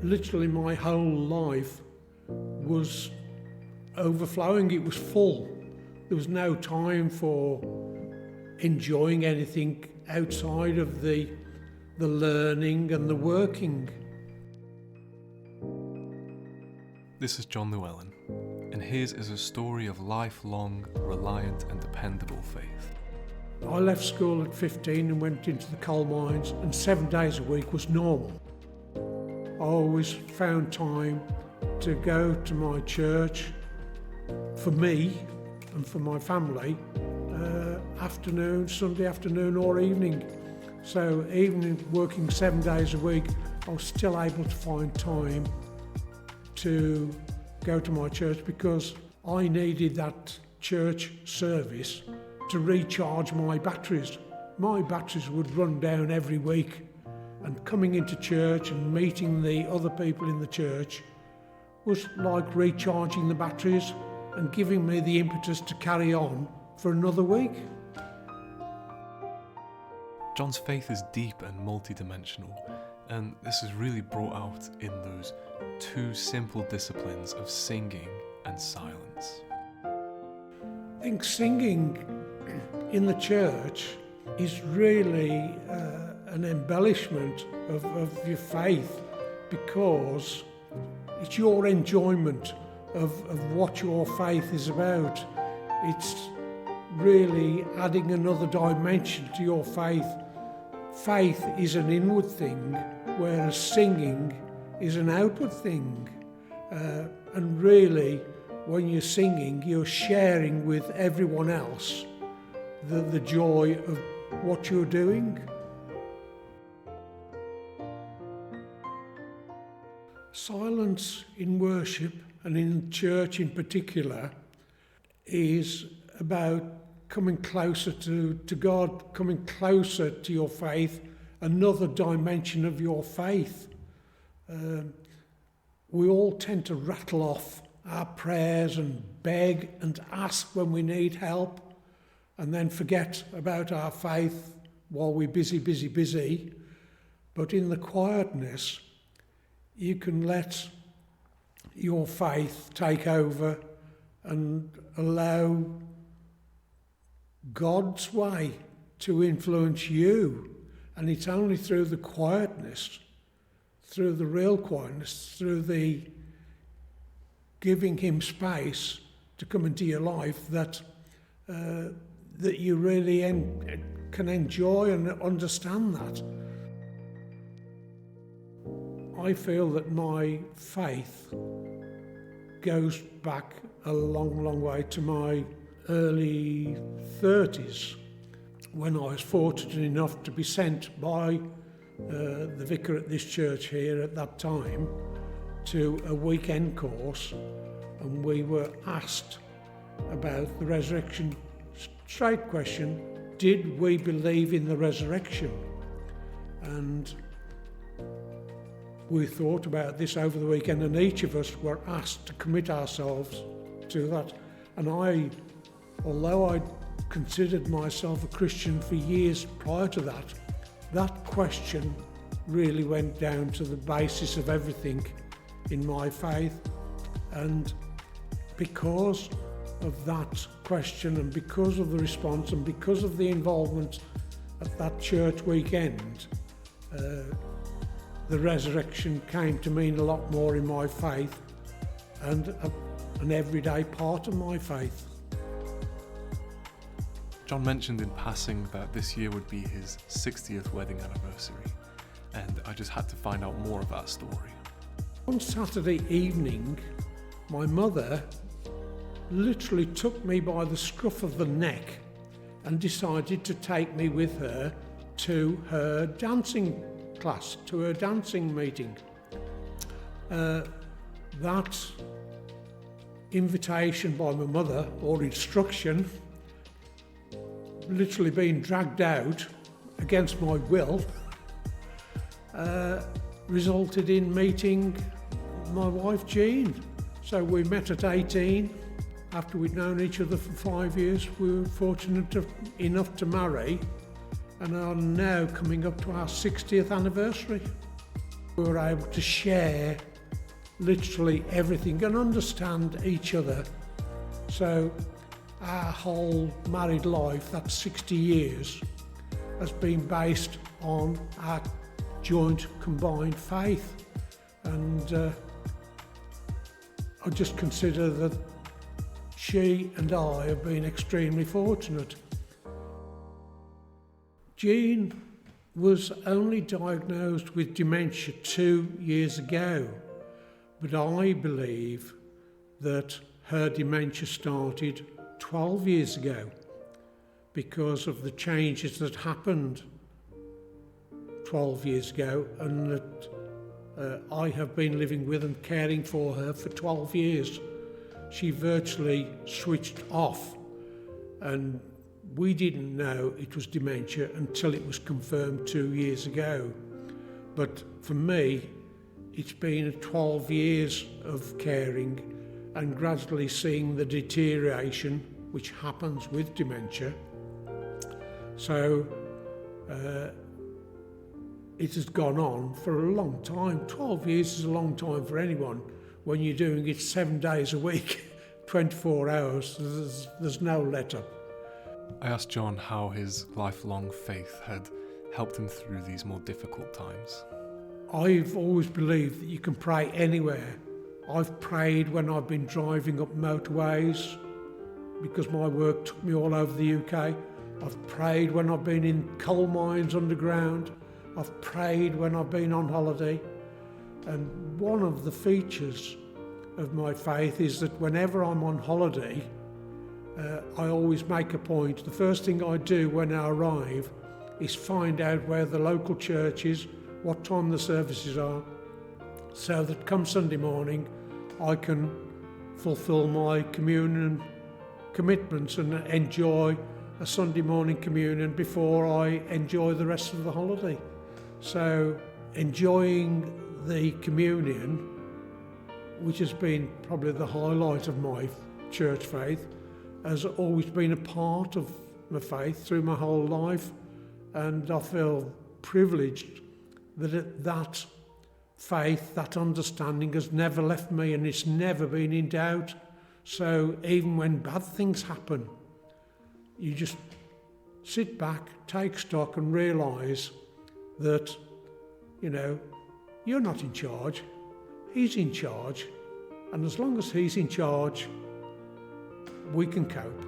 literally my whole life was overflowing. It was full. There was no time for enjoying anything outside of the learning and the working. This is John Llewelyn, and his is a story of lifelong, reliant and dependable faith. I left school at 15 and went into the coal mines, and 7 days a week was normal. I always found time to go to my church for me and for my family, afternoon, Sunday afternoon or evening. So even working 7 days a week, I was still able to find time to go to my church because I needed that church service to recharge my batteries. My batteries would run down every week, and coming into church and meeting the other people in the church was like recharging the batteries and giving me the impetus to carry on for another week. John's faith is deep and multidimensional, and this is really brought out in those two simple disciplines of singing and silence. I think singing in the church is really an embellishment of your faith, because it's your enjoyment of what your faith is about. It's really adding another dimension to your faith. Faith is an inward thing, whereas singing is an outward thing. And really, when you're singing, you're sharing with everyone else the joy of what you're doing. Silence in worship, and in church in particular, is about coming closer to God, coming closer to your faith, another dimension of your faith. We all tend to rattle off our prayers and beg and ask when we need help, and then forget about our faith while we're busy. But in the quietness, you can let your faith take over and allow God's way to influence you. And it's only through the quietness, through the real quietness, through the giving him space to come into your life that you really can enjoy and understand that. I feel that my faith goes back a long way to my early 30s, when I was fortunate enough to be sent by the vicar at this church here at that time to a weekend course, and we were asked about the resurrection. Straight question: did we believe in the resurrection? And we thought about this over the weekend, and each of us were asked to commit ourselves to that. And although I considered myself a Christian for years prior to that, that question really went down to the basis of everything in my faith. And because of that question, and because of the response, and because of the involvement at that church weekend, the resurrection came to mean a lot more in my faith, and an everyday part of my faith. John mentioned in passing that this year would be his 60th wedding anniversary, and I just had to find out more of that story. On Saturday evening, my mother literally took me by the scruff of the neck and decided to take me with her to her dancing class, to her dancing meeting. That invitation by my mother, or instruction, literally being dragged out against my will, resulted in meeting my wife Jean. So we met at 18. After we'd known each other for 5 years, we were fortunate enough to marry, and are now coming up to our 60th anniversary. We were able to share literally everything and understand each other. So our whole married life, that's 60 years, has been based on our joint combined faith. And I just consider that she and I have been extremely fortunate. Jean was only diagnosed with dementia 2 years ago, but I believe that her dementia started 12 years ago because of the changes that happened 12 years ago, and that I have been living with and caring for her for 12 years. She virtually switched off, and we didn't know it was dementia until it was confirmed 2 years ago. But for me, it's been 12 years of caring and gradually seeing the deterioration which happens with dementia. So it has gone on for a long time. 12 years is a long time for anyone when you're doing it 7 days a week, 24 hours. There's no let-up. I asked John how his lifelong faith had helped him through these more difficult times. I've always believed that you can pray anywhere. I've prayed when I've been driving up motorways because my work took me all over the UK. I've prayed when I've been in coal mines underground. I've prayed when I've been on holiday. And one of the features of my faith is that whenever I'm on holiday, I always make a point. The first thing I do when I arrive is find out where the local church is, what time the services are, so that come Sunday morning I can fulfil my communion commitments and enjoy a Sunday morning communion before I enjoy the rest of the holiday. So enjoying the communion, which has been probably the highlight of my church faith, has always been a part of my faith through my whole life, and I feel privileged that that faith, that understanding has never left me and it's never been in doubt. So even when bad things happen, you just sit back, take stock and realise that, you know, you're not in charge, he's in charge, and as long as he's in charge, we can cope.